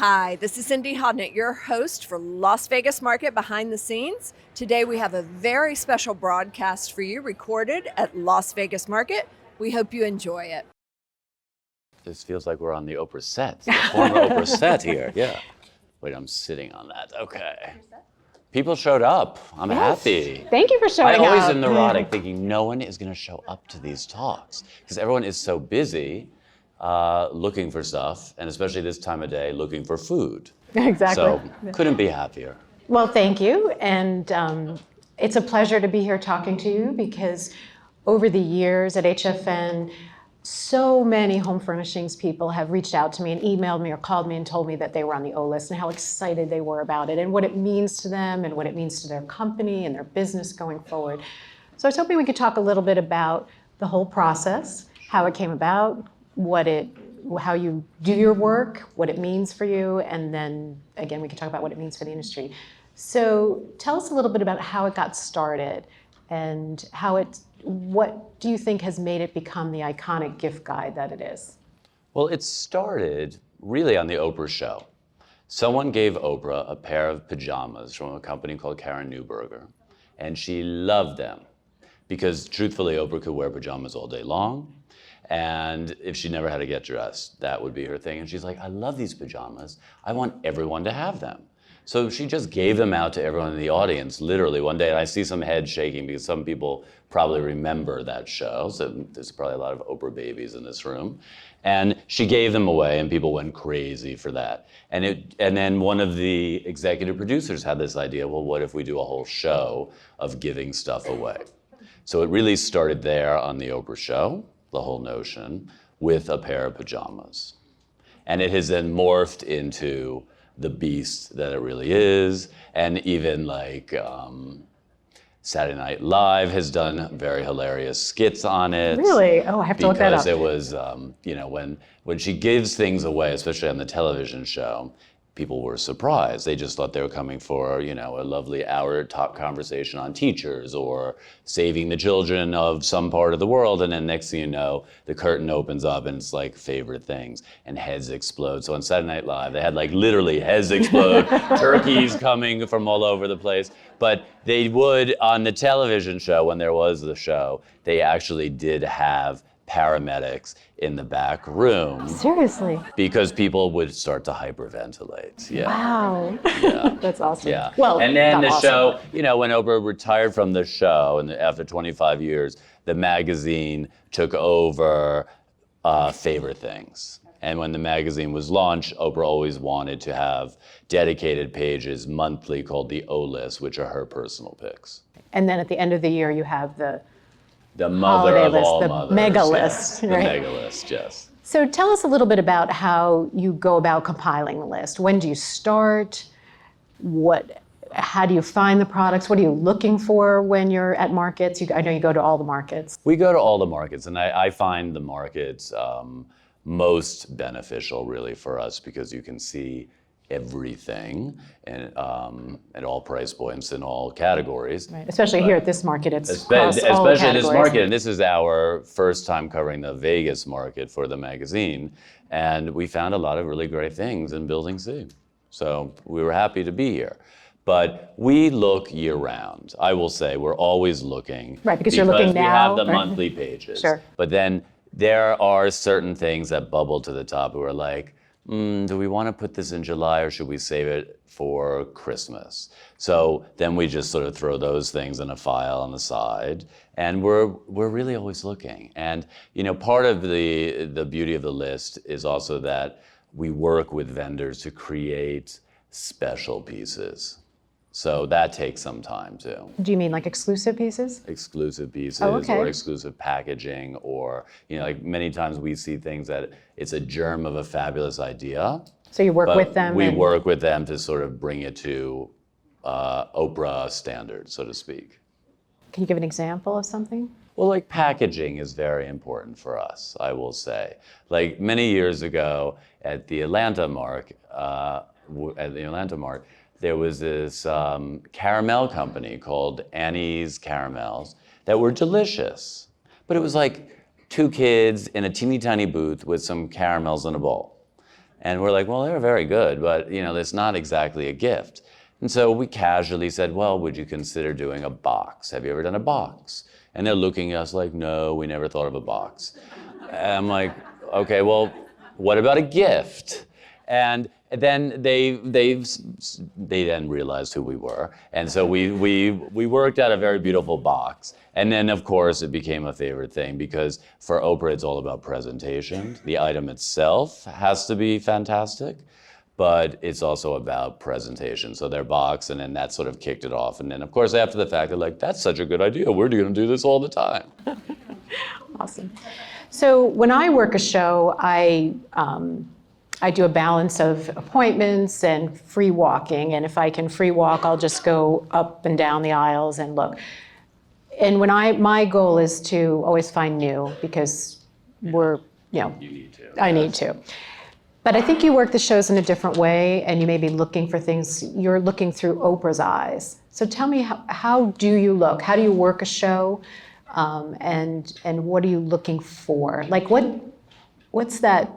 Hi, this is Cindy Hodnett, your host for Las Vegas Market Behind the Scenes. Today we have a very special broadcast for you recorded at Las Vegas Market. We hope you enjoy it. This feels like we're on the Oprah set, the former Oprah set here, yeah. Wait, I'm sitting on that, okay. People showed up, I'm happy. Thank you for showing up. I always am neurotic thinking no one is gonna show up to these talks because everyone is so busy looking for stuff, and especially this time of day, looking for food. Exactly. So couldn't be happier. Well, thank you. And it's a pleasure to be here talking to you because over the years at HFN, so many home furnishings people have reached out to me and emailed me or called me and told me that they were on the O list and how excited they were about it and what it means to them and what it means to their company and their business going forward. So I was hoping we could talk a little bit about the whole process, how it came about, how you do your work, what it means for you, and then again we can talk about what it means for the industry. So tell us a little bit about how it got started and what do you think has made it become the iconic gift guide that it is? Well, it started really on the Oprah show. Someone gave Oprah a pair of pajamas from a company called Karen Neuberger, and she loved them because truthfully, Oprah could wear pajamas all day long. And if she never had to get dressed, that would be her thing. And she's like, I love these pajamas. I want everyone to have them. So she just gave them out to everyone in the audience, literally one day. And I see some heads shaking because some people probably remember that show. So there's probably a lot of Oprah babies in this room. And she gave them away and people went crazy for that. And then one of the executive producers had this idea, well, what if we do a whole show of giving stuff away? So it really started there on the Oprah show, the whole notion, with a pair of pajamas. And it has then morphed into the beast that it really is, and even like Saturday Night Live has done very hilarious skits on it. Really? Oh, I have to look that up. Because it was, when she gives things away, especially on the television show, people were surprised. They just thought they were coming for, a lovely hour talk conversation on teachers or saving the children of some part of the world. And then next thing you know, the curtain opens up and it's like favorite things and heads explode. So on Saturday Night Live, they had like literally heads explode, turkeys coming from all over the place. But they would, on the television show, when there was the show, they actually did have paramedics in the back room. Seriously? Because people would start to hyperventilate. Yeah. Wow. Yeah. That's awesome. Yeah. Well, and then the awesome. show, when Oprah retired from the show, and after 25 years, the magazine took over favorite things. And when the magazine was launched, Oprah always wanted to have dedicated pages monthly called the O list, which are her personal picks. And then at the end of the year, you have the mother holiday of list, all the mothers. mega yes. list, right? The mega list, yes. So tell us a little bit about how you go about compiling the list. When do you start? How do you find the products? What are you looking for when you're at markets? I know you go to all the markets. We go to all the markets, and I find the markets most beneficial really for us because you can see everything and at all price points in all categories. Right. Especially here at this market, it's across all especially categories. this market, and this is our first time covering the Vegas market for the magazine, and we found a lot of really great things in Building C. So we were happy to be here. But we look year round. I will say we're always looking. Right, because you're looking now. We have the right? monthly pages. Sure. But then there are certain things that bubble to the top who are like, do we want to put this in July or should we save it for Christmas? So then we just sort of throw those things in a file on the side, and we're really always looking. And part of the beauty of the list is also that we work with vendors to create special pieces. So that takes some time too. Do you mean like exclusive pieces? Exclusive pieces okay. or exclusive packaging, or like many times we see things that it's a germ of a fabulous idea. So you work with them? We work with them to sort of bring it to Oprah standards, so to speak. Can you give an example of something? Well, like packaging is very important for us, I will say. Like many years ago at the Atlanta Mart, there was this caramel company called Annie's Caramels that were delicious. But it was like two kids in a teeny tiny booth with some caramels in a bowl. And we're like, well, they're very good, but it's not exactly a gift. And so we casually said, well, would you consider doing a box? Have you ever done a box? And they're looking at us like, no, we never thought of a box. And I'm like, okay, well, what about a gift? And then they then realized who we were. And so we worked out a very beautiful box. And then, of course, it became a favorite thing because for Oprah, it's all about presentation. The item itself has to be fantastic, but it's also about presentation. So their box, and then that sort of kicked it off. And then, of course, after the fact, they're like, that's such a good idea. We're going to do this all the time. Awesome. So when I work a show, I do a balance of appointments and free walking. And if I can free walk, I'll just go up and down the aisles and look. And my goal is to always find new because You need to. I need to. But I think you work the shows in a different way, and you may be looking for things, you're looking through Oprah's eyes. So tell me, how do you look? How do you work a show? And what are you looking for? Like what's that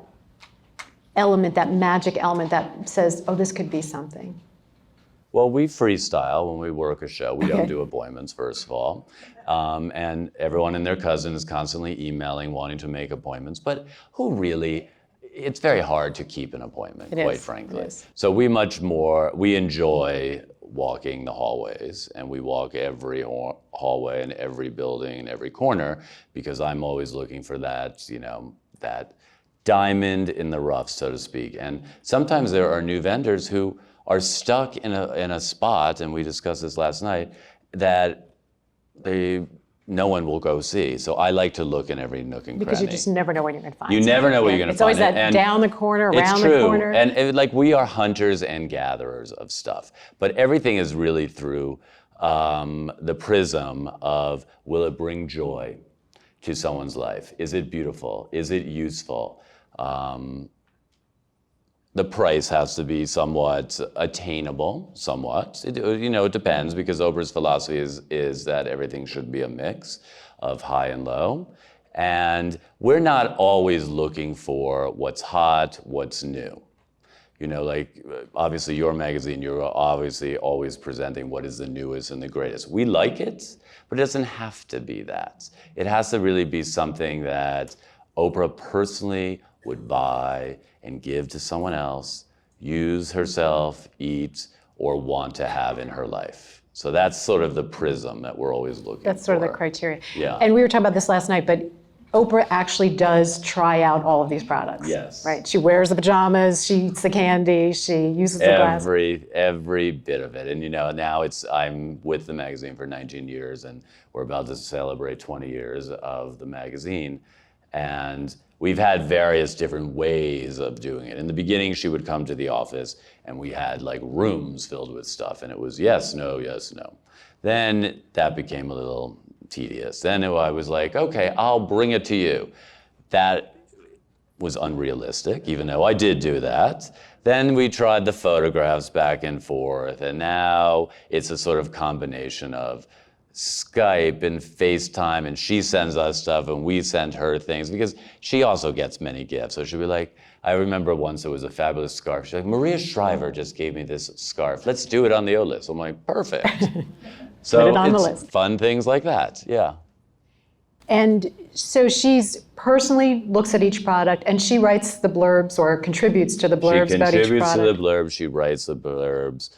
element, that magic element that says, oh, this could be something? Well, we freestyle when we work a show. We don't do appointments, first of all. And everyone and their cousin is constantly emailing, wanting to make appointments. But it's very hard to keep an appointment, quite frankly. It is. So we enjoy walking the hallways, and we walk every hallway and every building and every corner because I'm always looking for that, that diamond in the rough, so to speak. And sometimes there are new vendors who are stuck in a spot, and we discussed this last night, that no one will go see. So I like to look in every nook and cranny. Because you just never know when you're going to find You never know what you're going to find. It's always that down the corner, around the corner. And we are hunters and gatherers of stuff. But everything is really through the prism of, will it bring joy to someone's life? Is it beautiful? Is it useful? The price has to be somewhat attainable, somewhat. It depends, because Oprah's philosophy is that everything should be a mix of high and low. And we're not always looking for what's hot, what's new. Obviously your magazine, you're obviously always presenting what is the newest and the greatest. We like it, but it doesn't have to be that. It has to really be something that Oprah personally would buy and give to someone else, use herself, eat, or want to have in her life. So that's sort of the prism that we're always looking for. That's sort of the criteria. Yeah. And we were talking about this last night, but Oprah actually does try out all of these products. Yes. Right? She wears the pajamas, she eats the candy, she uses the glass. Every bit of it. And now I'm with the magazine for 19 years, and we're about to celebrate 20 years of the magazine. And we've had various different ways of doing it. In the beginning, she would come to the office, and we had rooms filled with stuff, and it was yes, no, yes, no. Then that became a little tedious. Then I was like, okay, I'll bring it to you. That was unrealistic, even though I did do that. Then we tried the photographs back and forth, and now it's a sort of combination of Skype and FaceTime, and she sends us stuff and we send her things, because she also gets many gifts. So she'll be like, I remember once it was a fabulous scarf. She's like, Maria Shriver just gave me this scarf. Let's do it on the O list. I'm like, perfect. So put it on the list. Fun things like that, yeah. And so she's personally looks at each product, and she writes the blurbs or contributes to the blurbs about each product. She contributes to the blurbs, she writes the blurbs,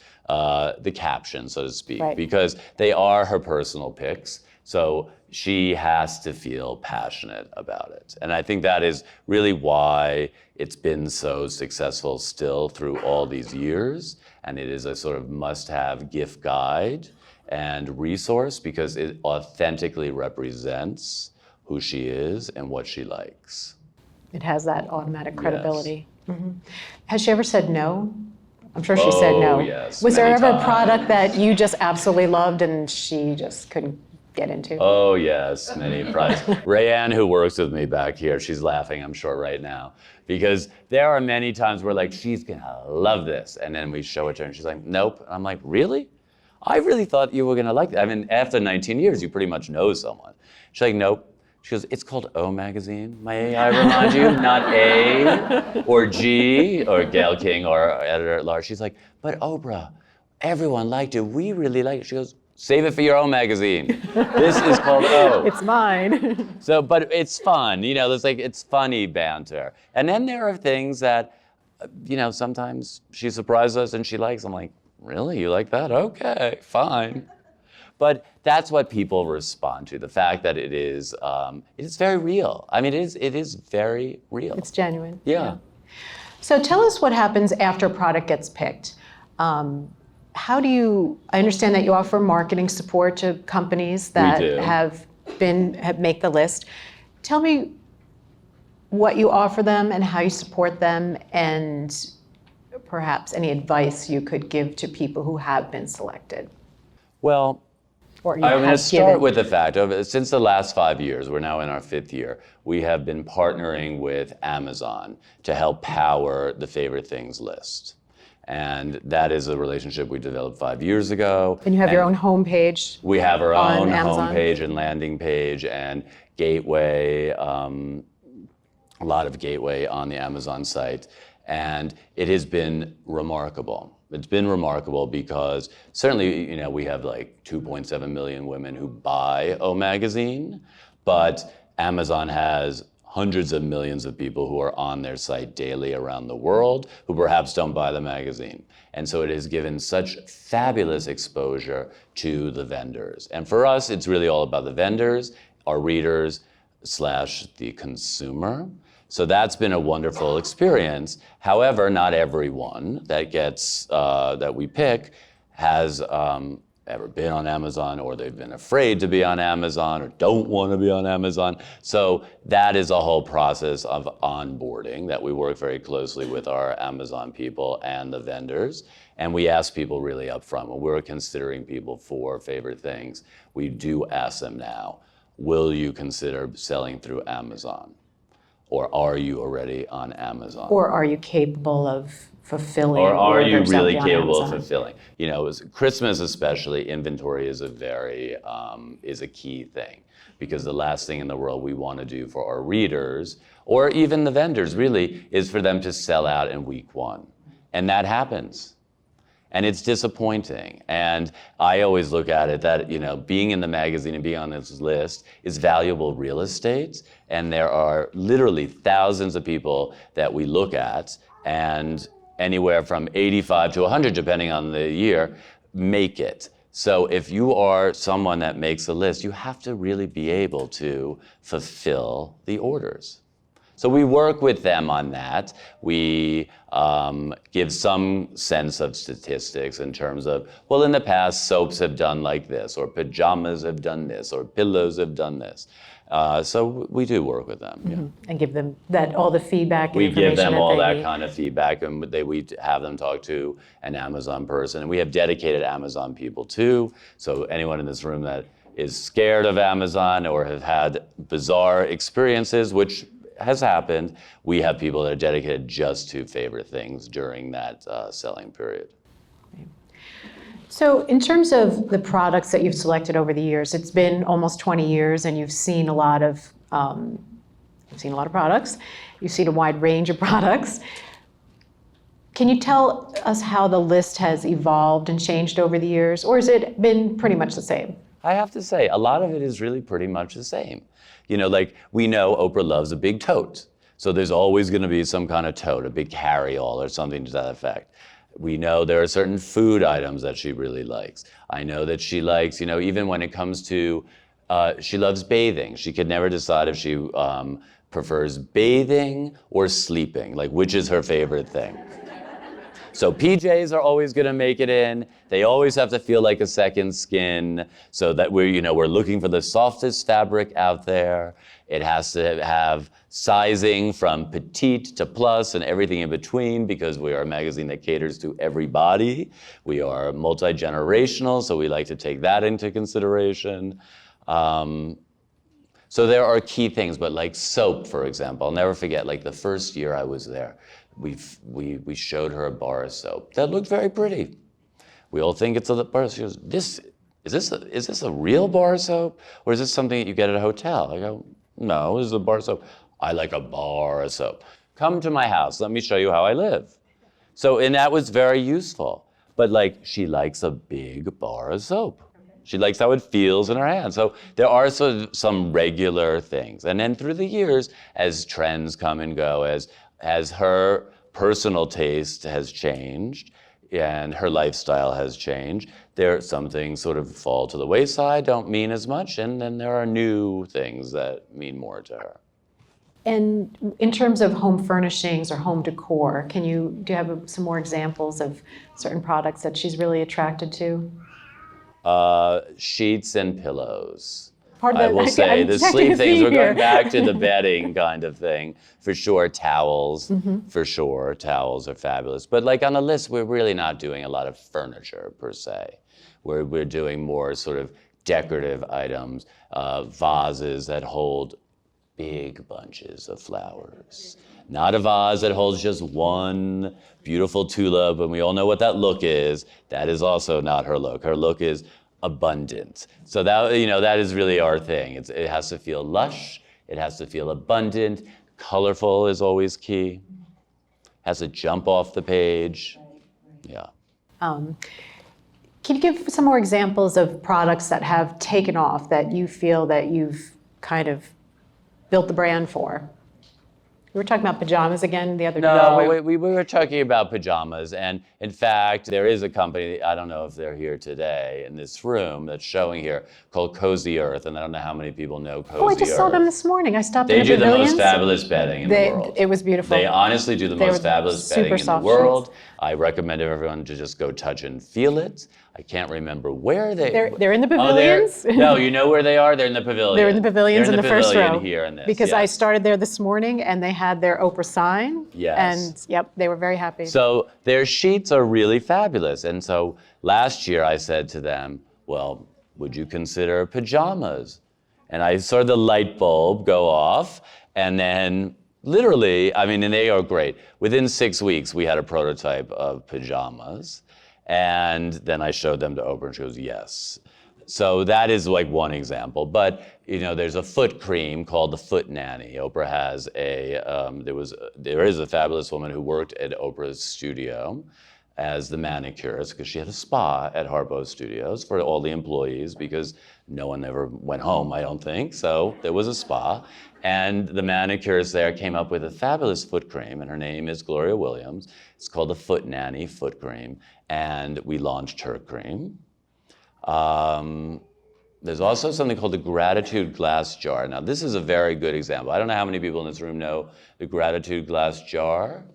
the caption, so to speak, right. Because they are her personal picks. So she has to feel passionate about it. And I think that is really why it's been so successful still through all these years. And it is a sort of must-have gift guide and resource, because it authentically represents who she is and what she likes. It has that automatic credibility. Yes. Mm-hmm. Has she ever said no? I'm sure she said no. Yes, Was there ever times. a product that you just absolutely loved and she just couldn't get into? Oh yes, many products. Rayanne, who works with me back here, she's laughing, I'm sure, right now, because there are many times where she's gonna love this, and then we show it to her and she's like, nope. And I'm like, really? I really thought you were gonna like that. I mean, after 19 years, you pretty much know someone. She's like, nope. She goes, it's called O Magazine. May I remind you, not A or G or Gail King or editor at large. She's like, but Oprah, everyone liked it. We really liked it. She goes, save it for your own magazine. This is called O. It's mine. So, but it's fun, it's funny banter. And then there are things that, sometimes she surprises us and she likes. I'm like, really? You like that? Okay, fine. But that's what people respond to, the fact that it is very real. I mean, it is very real. It's genuine. Yeah. So tell us what happens after a product gets picked. How do you, I understand that you offer marketing support to companies that have make the list. Tell me what you offer them and how you support them, and perhaps any advice you could give to people who have been selected. Well, I'm going to start with the fact of, since the last 5 years, we're now in our 5th year, we have been partnering with Amazon to help power the favorite things list. And that is a relationship we developed 5 years ago. And you have your own homepage. We have our own Amazon. homepage and landing page and gateway, a lot of gateway on the Amazon site. And it has been remarkable. It's been remarkable because certainly, we have like 2.7 million women who buy O Magazine, but Amazon has hundreds of millions of people who are on their site daily around the world who perhaps don't buy the magazine. And so it has given such fabulous exposure to the vendors. And for us, it's really all about the vendors, our readers / the consumer. So that's been a wonderful experience. However, not everyone that gets that we pick has ever been on Amazon, or they've been afraid to be on Amazon, or don't want to be on Amazon. So that is a whole process of onboarding that we work very closely with our Amazon people and the vendors. And we ask people really upfront, when we're considering people for favorite things, we do ask them now, will you consider selling through Amazon? Or are you already on Amazon? Or are you capable of fulfilling? Or are you really capable of fulfilling? Christmas especially, inventory is is a key thing, because the last thing in the world we want to do for our readers, or even the vendors really, is for them to sell out in week 1. And that happens. And it's disappointing. And I always look at it that, being in the magazine and being on this list is valuable real estate. And there are literally thousands of people that we look at, and anywhere from 85 to 100, depending on the year, make it. So if you are someone that makes a list, you have to really be able to fulfill the orders. So we work with them on that. We give some sense of statistics in terms of, well, in the past, soaps have done like this, or pajamas have done this, or pillows have done this. So we do work with them. Mm-hmm. Yeah. And give them all the feedback and we information give them all that need. kind of feedback, and we have them talk to an Amazon person. And we have dedicated Amazon people too. So anyone in this room that is scared of Amazon or have had bizarre experiences, which has happened, we have people that are dedicated just to favorite things during that selling period. So in terms of the products that you've selected over the years, it's been almost 20 years and you've seen a lot of products. You've seen a wide range of products. Can you tell us how the list has evolved and changed over the years, or has it been pretty much the same? I have to say, a lot of it is really pretty much the same. We know Oprah loves a big tote. So there's always going to be some kind of tote, a big carry-all or something to that effect. We know there are certain food items that she really likes. I know that she likes, even when it comes to, she loves bathing. She could never decide if she prefers bathing or sleeping, which is her favorite thing. So PJs are always going to make it in. They always have to feel like a second skin, so that we're looking for the softest fabric out there. It has to have sizing from petite to plus and everything in between, because we are a magazine that caters to everybody. We are multi-generational, so we like to take that into consideration. So there are key things, but like soap, for example, I'll never forget, the first year I was there, we showed her a bar of soap that looked very pretty. We all think it's a bar of soap. Is this a real bar of soap, or is this something that you get at a hotel? I go, No, this is a bar of soap. I like a bar of soap. Come to my house. Let me show you how I live. So, and that was very useful. But like, she likes a big bar of soap. She likes how it feels in her hand. So there are some regular things. And then through the years, as trends come and go, as her personal taste has changed and her lifestyle has changed, some things sort of fall to the wayside, don't mean as much, and then there are new things that mean more to her. And in terms of home furnishings or home decor, do you have some more examples of certain products that she's really attracted to? Sheets and pillows. Pardon I will I'm say the detecting sleep a things. theme We're here. going back to the bedding kind of thing for sure. Towels, for sure. Towels are fabulous. But like on the list, we're really not doing a lot of furniture per se. We're doing more sort of decorative items, vases that hold big bunches of flowers. Not a vase that holds just one beautiful tulip, and we all know what that look is. That is also not her look. Her look is abundant. So that is really our thing. It has to feel lush. It has to feel abundant. Colorful is always key. Has to jump off the page. Yeah. Can you give some more examples of products that have taken off that you feel that you've kind of built the brand for? We were talking about pajamas again the other day. No, we were talking about pajamas, and in fact, there is a company, I don't know if they're here today in this room, that's showing here, called Cozy Earth, and I don't know how many people know Cozy Earth. Oh, I just saw them this morning. I stopped in They the do the pavilions. most fabulous bedding in the world. It was beautiful. They honestly do the most fabulous bedding in the soft world. sheets. I recommend everyone to just go touch and feel it. I can't remember where They're in the Oh, pavilions. no, you know where they are? They're in the pavilion. They're in the pavilions They're in the first pavilion row. here in this. Because I yes. started there this morning and they had their Oprah sign. Yes. And yep, they were very happy. So their sheets are really fabulous. And so last year I said to them, well, would you consider pajamas? And I saw the light bulb go off, and then literally, and they are great. Within 6 weeks, we had a prototype of pajamas. And then I showed them to Oprah, and she goes, yes. So that is like one example. But, there's a foot cream called the Foot Nanny. Oprah has there is a fabulous woman who worked at Oprah's studio as the manicurist, because she had a spa at Harpo Studios for all the employees, because no one ever went home, I don't think. So there was a spa. And the manicurist there came up with a fabulous foot cream, and her name is Gloria Williams. It's called the Foot Nanny foot cream, and we launched her cream. There's also something called the Gratitude Glass Jar. Now, this is a very good example. I don't know how many people in this room know the Gratitude Glass Jar.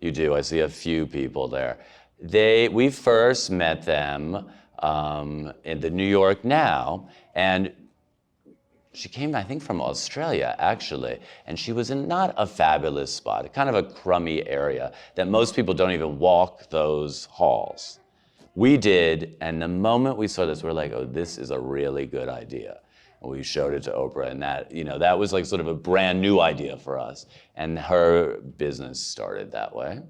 You do, I see a few people there. We first met them in the New York Now, and she came, I think, from Australia, actually, and she was in not a fabulous spot, kind of a crummy area that most people don't even walk those halls. We did, and the moment we saw this, we're like, oh, this is a really good idea. And we showed it to Oprah, and that was like sort of a brand new idea for us, and her business started that way.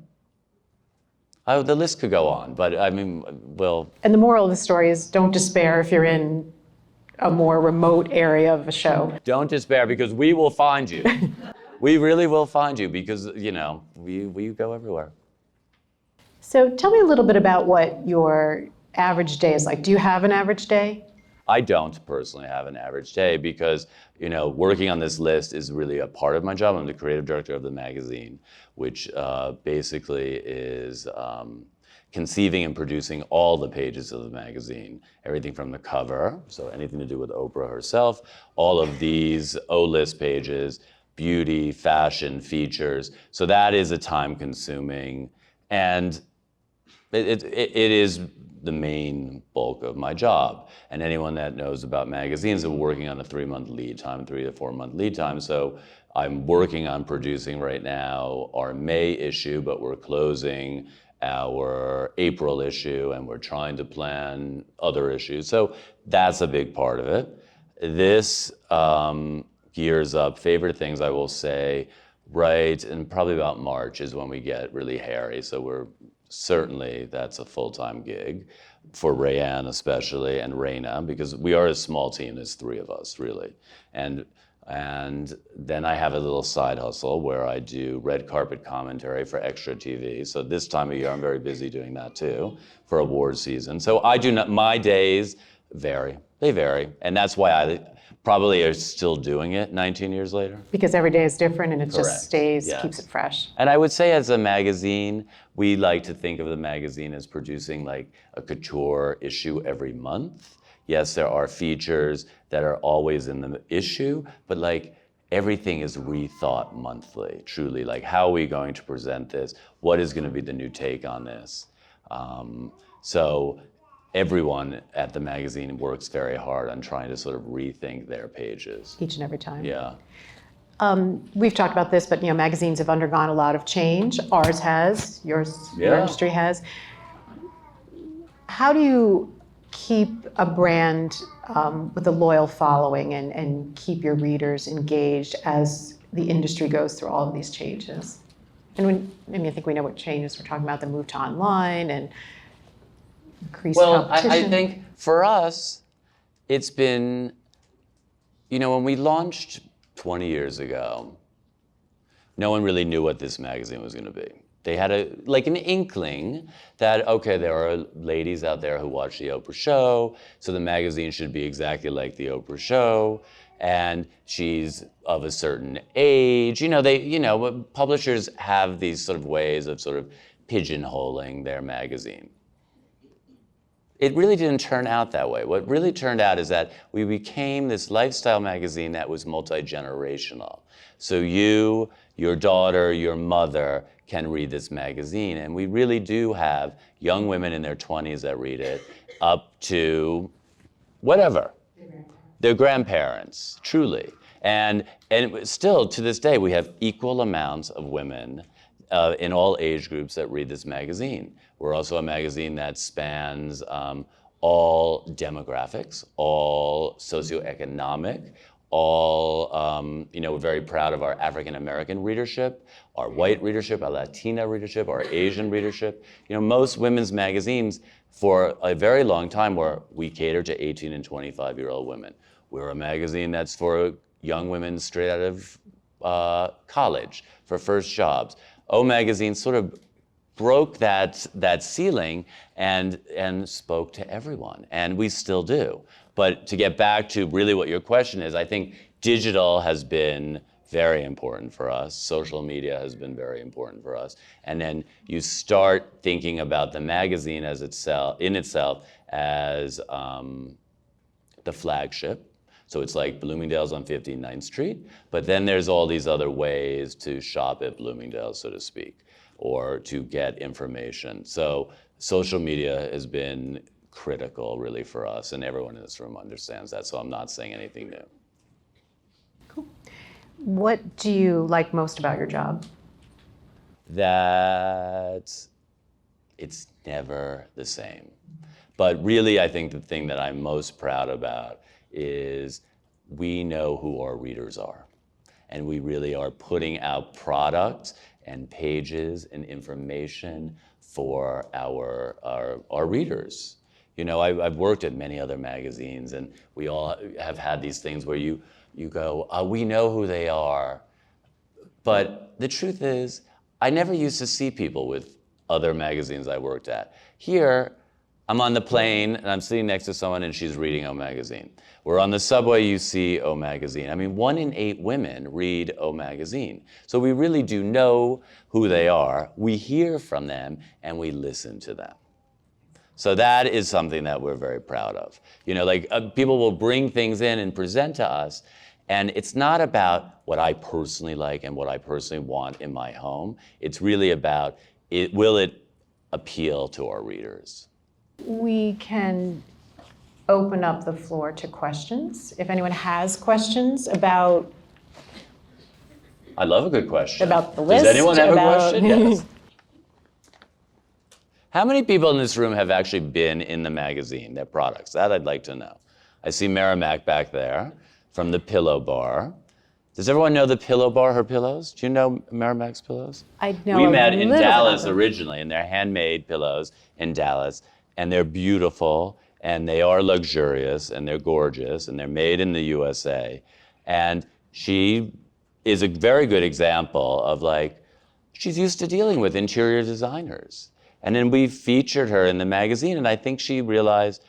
The list could go on, but well. And the moral of the story is don't despair if you're in a more remote area of a show. Don't despair, because we will find you. We really will find you, because, we go everywhere. So tell me a little bit about what your average day is like. Do you have an average day? I don't personally have an average day because, working on this list is really a part of my job. I'm the creative director of the magazine, which basically is conceiving and producing all the pages of the magazine. Everything from the cover, so anything to do with Oprah herself, all of these O-list pages, beauty, fashion, features. So that is a time-consuming, and it is the main bulk of my job. And anyone that knows about magazines, we're working on a 3-month lead time, 3 to 4 month lead time. So I'm working on producing right now our May issue, but we're closing our April issue, and we're trying to plan other issues. So that's a big part of it. This gears up, favorite things I will say, right, and probably about March is when we get really hairy. So certainly that's a full-time gig for Rayanne especially, and Raina, because we are a small team. There's 3 of us really, and And then I have a little side hustle where I do red carpet commentary for Extra TV. So this time of year, I'm very busy doing that too for award season. So I do not, my days vary. They vary. And that's why I probably are still doing it 19 years later. Because every day is different and it Correct. just stays, Yes. keeps it fresh. And I would say as a magazine, we like to think of the magazine as producing like a couture issue every month. Yes, there are features that are always in the issue, but like everything is rethought monthly, truly. Like, how are we going to present this? What is going to be the new take on this? So everyone at the magazine works very hard on trying to sort of rethink their pages. Each and every time. Yeah. We've talked about this, but magazines have undergone a lot of change. Ours has, your Yeah. industry has. How do you keep a brand with a loyal following and keep your readers engaged as the industry goes through all of these changes? And I think we know what changes we're talking about, the move to online and increased competition. I think for us, it's been, when we launched 20 years ago, no one really knew what this magazine was going to be. They had an inkling that, okay, there are ladies out there who watch the Oprah show, so the magazine should be exactly like the Oprah show, and she's of a certain age. Publishers have these sort of ways of sort of pigeonholing their magazine. It really didn't turn out that way. What really turned out is that we became this lifestyle magazine that was multi-generational. So you, your daughter, your mother can read this magazine. And we really do have young women in their 20s that read it, up to whatever, their grandparents, truly. And still, to this day, we have equal amounts of women in all age groups that read this magazine. We're also a magazine that spans all demographics, all socioeconomic, all, we're very proud of our African American readership, our white readership, our Latina readership, our Asian readership. Most women's magazines for a very long time we cater to 18 and 25-year-old women. We're a magazine that's for young women straight out of college, for first jobs. O Magazine sort of broke that ceiling and spoke to everyone, and we still do. But to get back to really what your question is, I think digital has been very important for us. Social media has been very important for us. And then you start thinking about the magazine as itself as the flagship. So it's like Bloomingdale's on 59th Street, but then there's all these other ways to shop at Bloomingdale's, so to speak, or to get information. So social media has been critical, really, for us, and everyone in this room understands that, so I'm not saying anything new. Cool. What do you like most about your job? That it's never the same. But really, I think the thing that I'm most proud about is we know who our readers are. And we really are putting out products and pages and information for our readers. I've worked at many other magazines, and we all have had these things where you go, we know who they are. But the truth is, I never used to see people with other magazines I worked at. Here, I'm on the plane, and I'm sitting next to someone, and she's reading O Magazine. We're on the subway, you see O Magazine. 1 in 8 women read O Magazine. So we really do know who they are. We hear from them, and we listen to them. So that is something that we're very proud of. People will bring things in and present to us, and it's not about what I personally like and what I personally want in my home. It's really about, will it appeal to our readers? We can open up the floor to questions. If anyone has questions about... I love a good question. About the list. Does anyone have a question? Yes. How many people in this room have actually been in the magazine, their products? That I'd like to know. I see Merrimack back there from the Pillow Bar. Does everyone know the Pillow Bar, her pillows? Do you know Merrimack's pillows? I know. We met in Dallas originally, and they're handmade pillows in Dallas, and they're beautiful, and they are luxurious, and they're gorgeous, and they're made in the USA. And She is a very good example of like, she's used to dealing with interior designers. And then we featured her in the magazine, and I think she realized,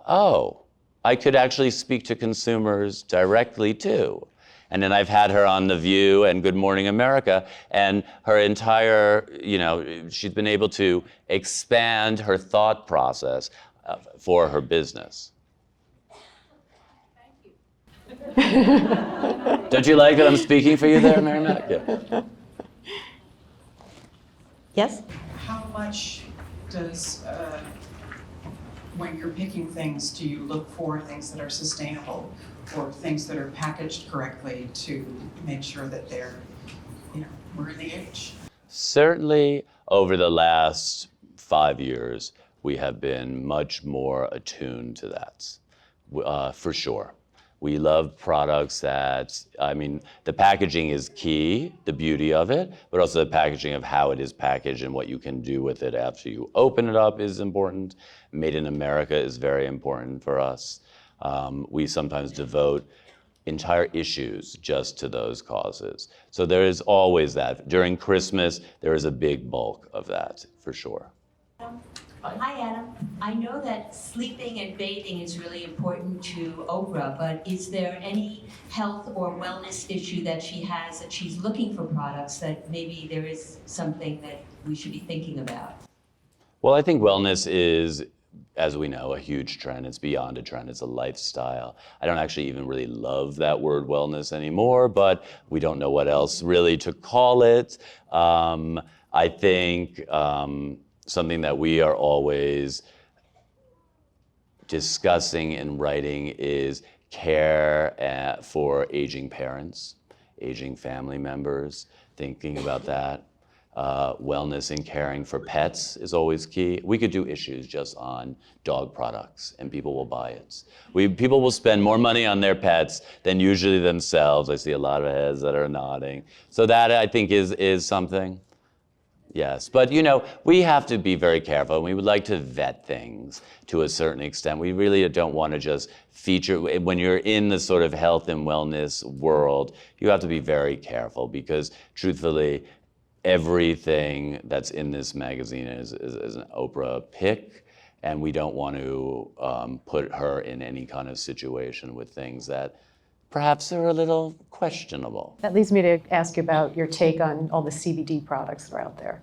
oh, I could actually speak to consumers directly too. And then I've had her on The View and Good Morning America, and her entire, she's been able to expand her thought process for her business. Don't you like that I'm speaking for you there, Mary Mac? Yeah. Yes? How much does, when you're picking things, do you look for things that are sustainable or things that are packaged correctly to make sure that they're, worthy age? Certainly over the last 5 years, we have been much more attuned to that, for sure. We love products that, the packaging is key, the beauty of it, but also the packaging of how it is packaged and what you can do with it after you open it up is important. Made in America is very important for us. We sometimes devote entire issues just to those causes. So there is always that. During Christmas, there is a big bulk of that, for sure. Hi, Adam. I know that sleeping and bathing is really important to Oprah, but is there any health or wellness issue that she has that she's looking for products that maybe there is something that we should be thinking about? Well, I think wellness is, as we know, a huge trend. It's beyond a trend, it's a lifestyle. I don't actually even really love that word wellness anymore, but we don't know what else really to call it. I think something that we are always discussing and writing is care for aging parents, aging family members, thinking about that. Wellness and caring for pets is always key. We could do issues just on dog products and people will buy it. People will spend more money on their pets than usually themselves. I see a lot of heads that are nodding. So that I think is something. Yes, but we have to be very careful, and we would like to vet things to a certain extent. We really don't want to just feature, when you're in the sort of health and wellness world, you have to be very careful because truthfully, everything that's in this magazine is an Oprah pick, and we don't want to put her in any kind of situation with things that perhaps are a little questionable. That leads me to ask you about your take on all the CBD products that are out there.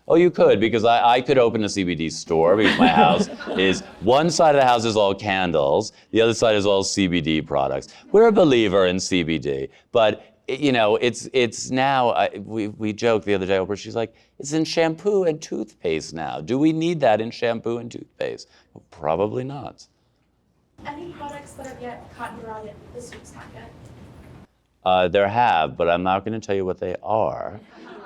Oh, you could, because I could open a CBD store because my house is, one side of the house is all candles, the other side is all CBD products. We're a believer in CBD, but it's now, we joked the other day, Oprah, she's like, it's in shampoo and toothpaste now. Do we need that in shampoo and toothpaste? Well, probably not. Any products that have yet caught your eye at this week's market? There have, but I'm not going to tell you what they are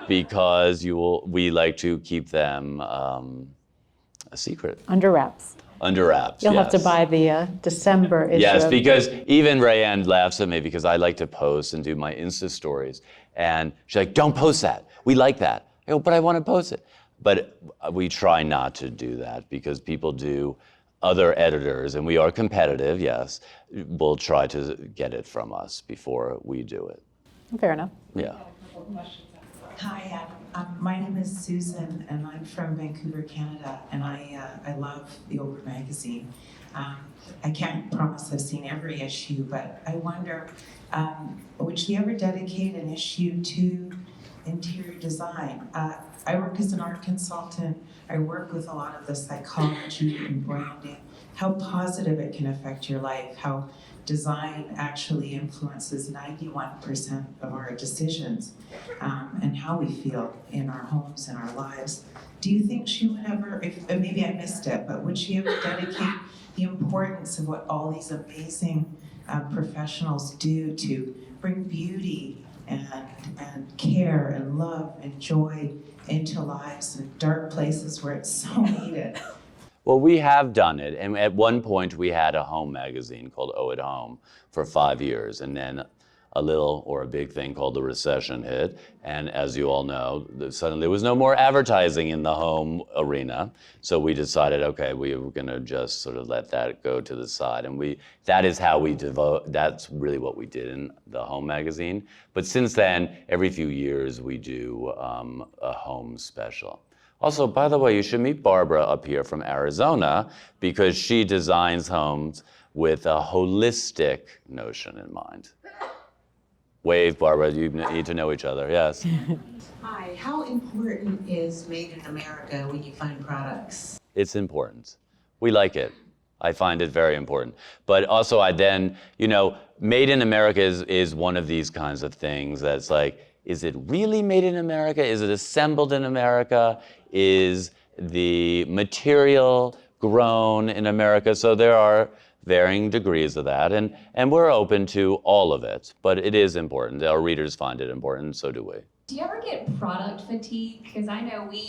because we like to keep them a secret. Under wraps. Under wraps, You'll yes. have to buy the December issue. Yes, because even Rayanne laughs at me because I like to post and do my Insta stories. And she's like, don't post that. We like that. I go, but I want to post it. But we try not to do that because people do, other editors, and we are competitive, yes, will try to get it from us before we do it. Fair enough. Yeah. Hi, my name is Susan, and I'm from Vancouver, Canada, and I love the Oprah magazine. I can't promise I've seen every issue, but I wonder, would she ever dedicate an issue to interior design? I work as an art consultant. I work with a lot of the psychology and branding, how positive it can affect your life, how design actually influences 91% of our decisions, and how we feel in our homes and our lives. Do you think she would ever, maybe I missed it, but would she ever dedicate the importance of what all these amazing professionals do to bring beauty and care and love and joy into lives in dark places where it's so needed? Well, we have done it, and at one point we had a home magazine called Oh at Home for 5 years, and then a little or a big thing called the recession hit. And as you all know, suddenly there was no more advertising in the home arena. So we decided, okay, we were going to just sort of let that go to the side. And that is how we devote, that's really what we did in the home magazine. But since then, every few years we do a home special. Also, by the way, you should meet Barbara up here from Arizona because she designs homes with a holistic notion in mind. Wave, Barbara, you need to know each other, yes. Hi, how important is Made in America when you find products? It's important. We like it. I find it very important. But also Made in America is one of these kinds of things that's like, is it really made in America? Is it assembled in America? Is the material grown in America? So there are varying degrees of that, and we're open to all of it, but it is important. Our readers find it important, so do we. Do you ever get product fatigue? Because I know we,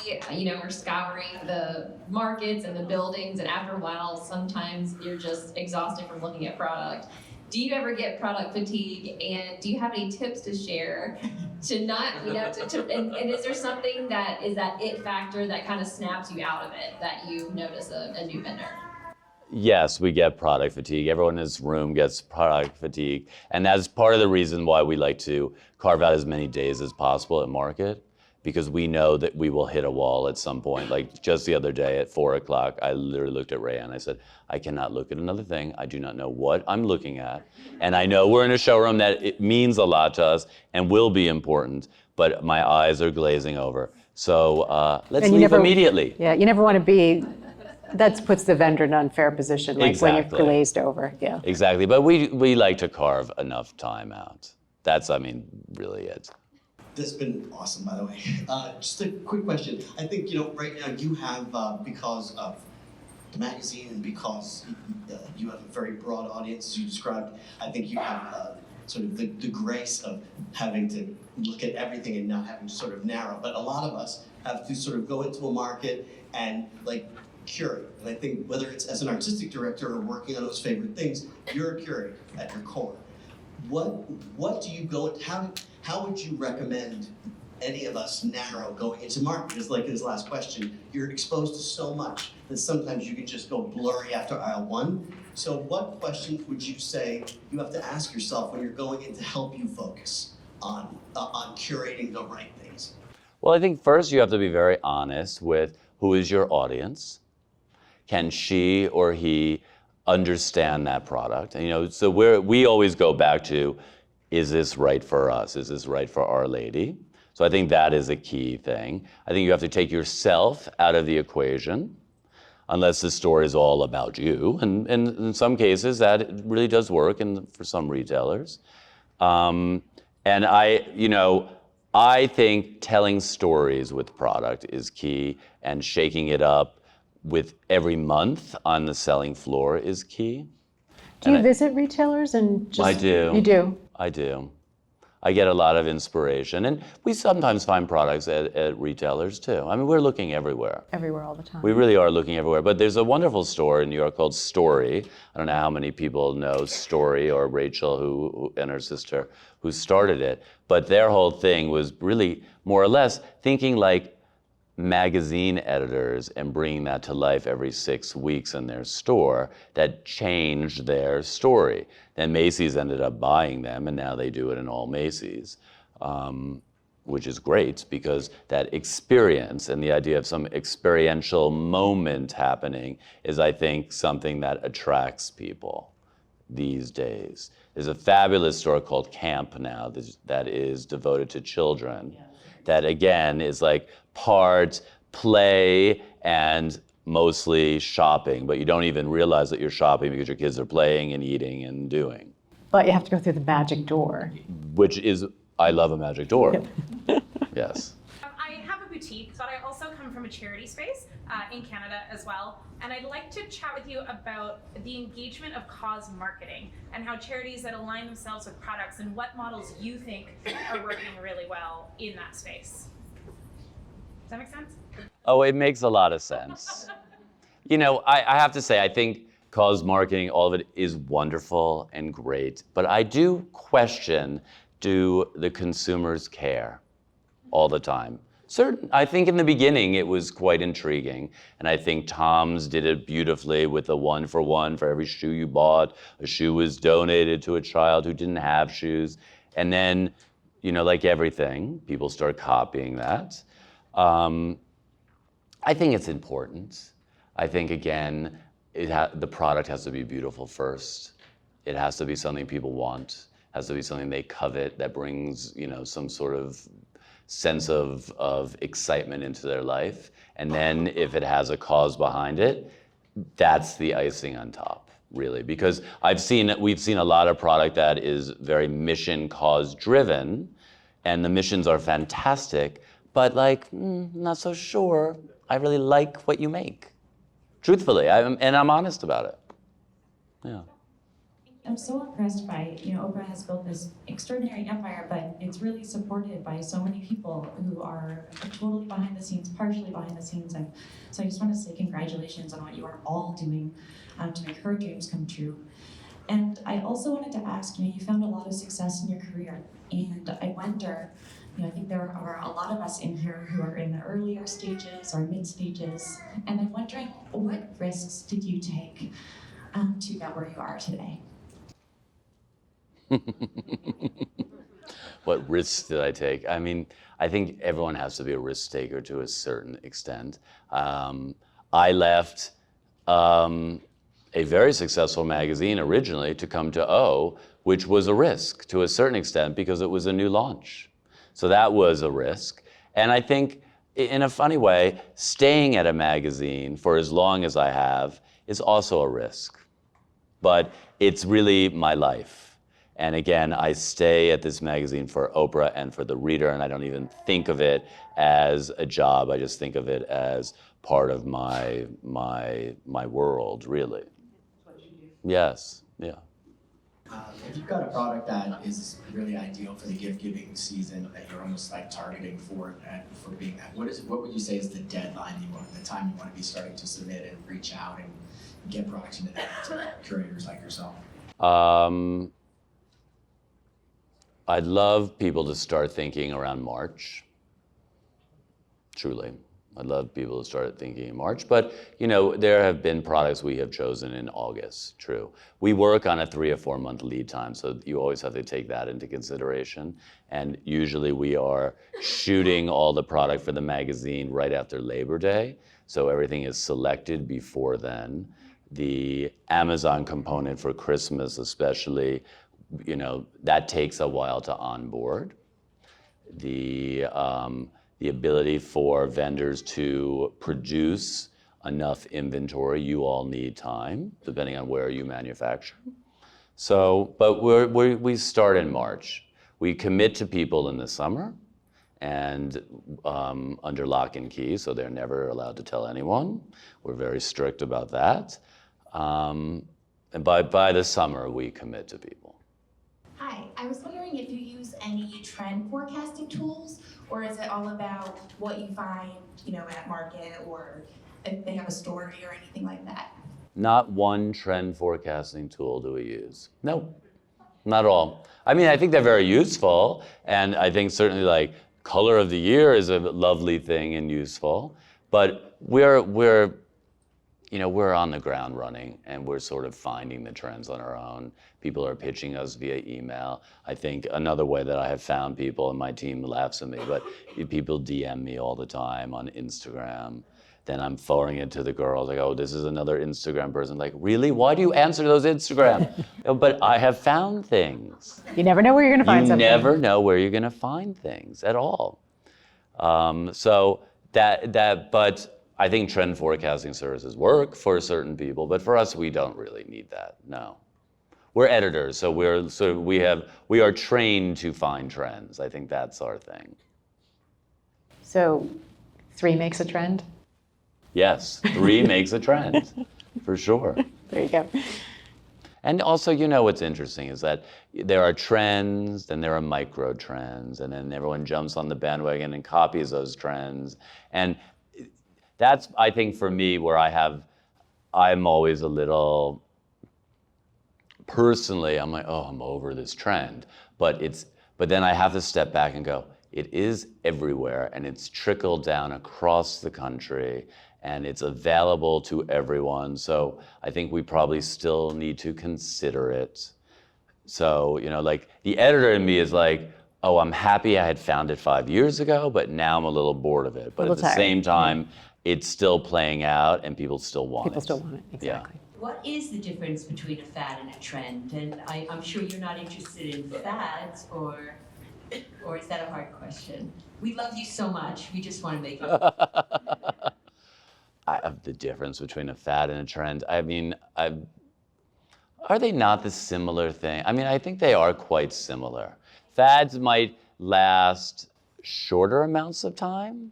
are scouring the markets and the buildings, and after a while, sometimes you're just exhausted from looking at product. Do you ever get product fatigue, and do you have any tips to share to not, and is there something that is that it factor that kind of snaps you out of it that you notice a new vendor? Yes, we get product fatigue. Everyone in this room gets product fatigue. And that's part of the reason why we like to carve out as many days as possible at market, because we know that we will hit a wall at some point. Like just the other day at 4 o'clock, I literally looked at Ray and I said, I cannot look at another thing. I do not know what I'm looking at. And I know we're in a showroom that it means a lot to us and will be important, but my eyes are glazing over. So let's leave immediately. Yeah, you never want to be, that puts the vendor in an unfair position, like when Exactly. you're glazed over, yeah. Exactly, but we like to carve enough time out. That's, really it. That's been awesome, by the way. Just a quick question. I think, right now you have, because of the magazine and because you have a very broad audience, as you described, I think you have sort of the grace of having to look at everything and not having to sort of narrow. But a lot of us have to sort of go into a market and curate. And I think whether it's as an artistic director or working on those favorite things, you're a curator at your core. What do you go, how would you recommend any of us narrow going into market? Because like his last question, you're exposed to so much that sometimes you can just go blurry after aisle one. So what questions would you say you have to ask yourself when you're going in to help you focus on curating the right things? Well, I think first you have to be very honest with who is your audience. Can she or he understand that product? And, so we always go back to, is this right for us? Is this right for Our Lady? So I think that is a key thing. I think you have to take yourself out of the equation, unless the story is all about you. And in some cases, that really does work for some retailers. And I think telling stories with product is key, and shaking it up with every month on the selling floor is key. Do you visit retailers and just... I do. You do? I do. I get a lot of inspiration. And we sometimes find products at retailers too. We're looking everywhere. Everywhere all the time. We really are looking everywhere. But there's a wonderful store in New York called Story. I don't know how many people know Story or Rachel who and her sister who started it. But their whole thing was really more or less thinking like magazine editors and bringing that to life every 6 weeks in their store that changed their story. Then Macy's ended up buying them, and now they do it in all Macy's, which is great because that experience and the idea of some experiential moment happening is, I think, something that attracts people these days. There's a fabulous store called Camp now that is devoted to children. Yeah. That again is like part play and mostly shopping, but you don't even realize that you're shopping because your kids are playing and eating and doing. But you have to go through the magic door. Which is, I love a magic door. Yes. I have a boutique, but I also come from a charity space in Canada as well. And I'd like to chat with you about the engagement of cause marketing and how charities that align themselves with products and what models you think are working really well in that space. Does that make sense? Oh, it makes a lot of sense. I have to say, I think cause marketing, all of it is wonderful and great, but I do question, do the consumers care all the time? I think in the beginning it was quite intriguing, and I think Tom's did it beautifully with the 1 for 1 for every shoe you bought. A shoe was donated to a child who didn't have shoes. And then, like everything, people start copying that. I think it's important. I think, again, the product has to be beautiful first. It has to be something people want. It has to be something they covet that brings, some sort of sense of excitement into their life. And then if it has a cause behind it, that's the icing on top, really. Because we've seen a lot of product that is very mission cause driven, and the missions are fantastic, but not so sure I really like what you make. Truthfully, and I'm honest about it. Yeah. I'm so impressed by, Oprah has built this extraordinary empire, but it's really supported by so many people who are totally behind the scenes, partially behind the scenes. And so I just want to say congratulations on what you are all doing to make her dreams come true. And I also wanted to ask, you found a lot of success in your career, and I wonder, I think there are a lot of us in here who are in the earlier stages or mid stages, and I'm wondering, what risks did you take to get where you are today? What risks did I take? I mean, I think everyone has to be a risk taker to a certain extent. I left a very successful magazine originally to come to O, which was a risk to a certain extent because it was a new launch. So that was a risk. And I think, in a funny way, staying at a magazine for as long as I have is also a risk. But it's really my life. And again, I stay at this magazine for Oprah and for the reader, and I don't even think of it as a job. I just think of it as part of my world, really. What you do. Yes, yeah. If you've got a product that is really ideal for the gift-giving season that you're almost targeting for being that, what would you say is the deadline the time you want to be starting to submit and reach out and get products into that to curators like yourself? I'd love people to start thinking around March. Truly. I'd love people to start thinking in March. But, there have been products we have chosen in August, true. We work on a 3 or 4 month lead time, so you always have to take that into consideration. And usually we are shooting all the product for the magazine right after Labor Day, so everything is selected before then. The Amazon component for Christmas especially, that takes a while to onboard. The ability for vendors to produce enough inventory, you all need time, depending on where you manufacture. So, but we start in March. We commit to people in the summer, and under lock and key, so they're never allowed to tell anyone. We're very strict about that. And by the summer, we commit to people. Hi, I was wondering if you use any trend forecasting tools, or is it all about what you find, at market, or if they have a story or anything like that? Not one trend forecasting tool do we use. No, not all. I mean, I think they're very useful, and I think certainly color of the year is a lovely thing and useful, but we're on the ground running, and we're sort of finding the trends on our own. People are pitching us via email. I think another way that I have found people, and my team laughs at me, but people DM me all the time on Instagram. Then I'm forwarding it to the girls, oh, this is another Instagram person. Really? Why do you answer those Instagram? But I have found things. You never know where you're going to find something. You never know where you're going to find things at all. But I think trend forecasting services work for certain people, but for us, we don't really need that. No, we're editors, so we are trained to find trends. I think that's our thing. So, 3 makes a trend. Yes, 3 makes a trend, for sure. There you go. And also, what's interesting is that there are trends, then there are micro trends, and then everyone jumps on the bandwagon and copies those trends. And that's, I think, for me, where I have I'm always a little, personally, I'm like, oh, I'm over this trend. But then I have to step back and go, it is everywhere, and it's trickled down across the country, and it's available to everyone. So I think we probably still need to consider it. So, like the editor in me is like, oh, I'm happy I had found it 5 years ago, but now I'm a little bored of it. But at the same time, it's still playing out and people still want it. People still want it, exactly. Yeah. What is the difference between a fad and a trend? And I'm sure you're not interested in fads, or is that a hard question? We love you so much. We just want to make it. The difference between a fad and a trend, I mean, are they not the similar thing? I mean, I think they are quite similar. Fads might last shorter amounts of time.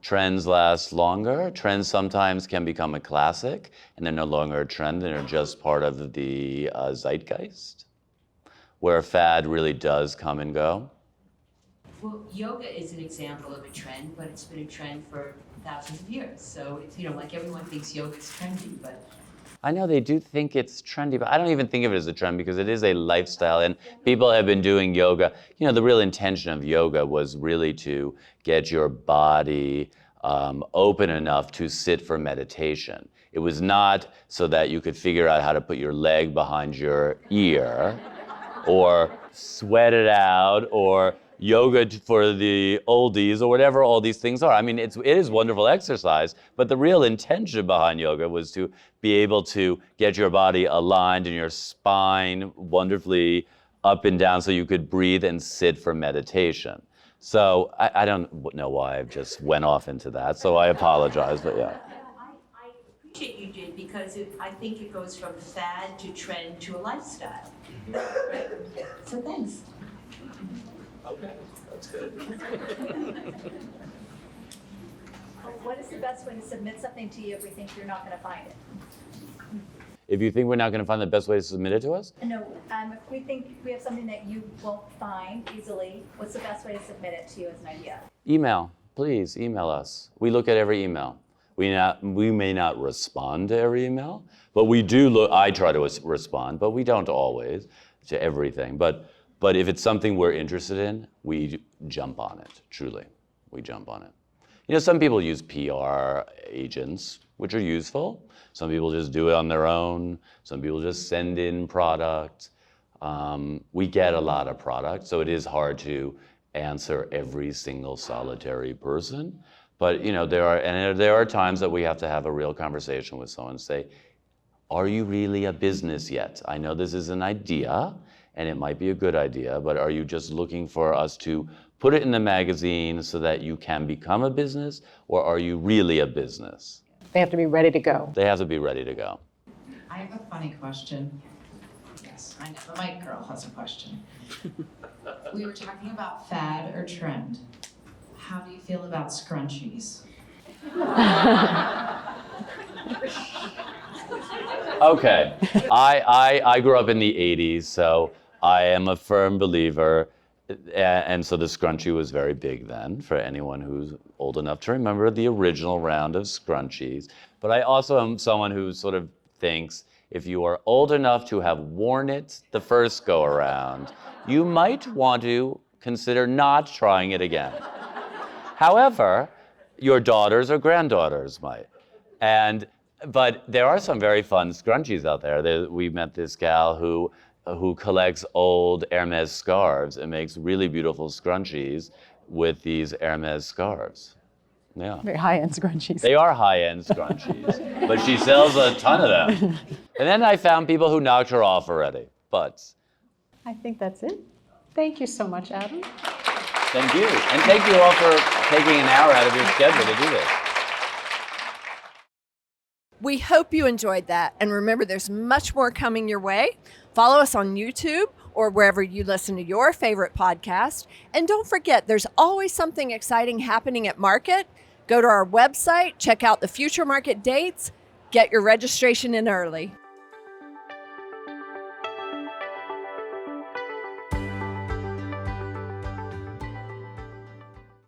Trends last longer. Trends sometimes can become a classic, and they're no longer a trend, they're just part of the zeitgeist, where a fad really does come and go. Well, yoga is an example of a trend, but it's been a trend for thousands of years. So it's, like everyone thinks yoga is trendy, but I know they do think it's trendy, but I don't even think of it as a trend because it is a lifestyle, and people have been doing yoga. The real intention of yoga was really to get your body open enough to sit for meditation. It was not so that you could figure out how to put your leg behind your ear or sweat it out or yoga for the oldies or whatever all these things are. I mean, it is wonderful exercise, but the real intention behind yoga was to be able to get your body aligned and your spine wonderfully up and down so you could breathe and sit for meditation. So I don't know why I just went off into that, so I apologize, but yeah. I appreciate you did, because I think it goes from fad to trend to a lifestyle. Right? So thanks. Okay, that's good. What is the best way to submit something to you if we think you're not going to find it? If you think we're not going to find the best way to submit it to us? No, if we think we have something that you won't find easily, what's the best way to submit it to you as an idea? Email, please email us. We look at every email. We may not respond to every email, but we do look. I try to respond, but we don't always to everything. But if it's something we're interested in, we jump on it. Truly, we jump on it. Some people use PR agents, which are useful. Some people just do it on their own. Some people just send in product. We get a lot of product, so it is hard to answer every single solitary person. But there are times that we have to have a real conversation with someone and say, are you really a business yet? I know this is an idea, and it might be a good idea, but are you just looking for us to put it in the magazine so that you can become a business, or are you really a business? They have to be ready to go. They have to be ready to go. I have a funny question. Yes, I know the mic girl has a question. We were talking about fad or trend. How do you feel about scrunchies? Okay, I grew up in the 80s, so I am a firm believer, and so the scrunchie was very big then, for anyone who's old enough to remember the original round of scrunchies. But I also am someone who sort of thinks if you are old enough to have worn it the first go around, you might want to consider not trying it again. However, your daughters or granddaughters might. But there are some very fun scrunchies out there. We met this gal who collects old Hermes scarves and makes really beautiful scrunchies with these Hermes scarves. Yeah. Very high-end scrunchies. They are high-end scrunchies, but she sells a ton of them. And then I found people who knocked her off already, but. I think that's it. Thank you so much, Adam. Thank you. And thank you all for taking an hour out of your schedule to do this. We hope you enjoyed that. And remember, there's much more coming your way. Follow us on YouTube or wherever you listen to your favorite podcast. And don't forget, there's always something exciting happening at Market. Go to our website, check out the future Market dates, get your registration in early.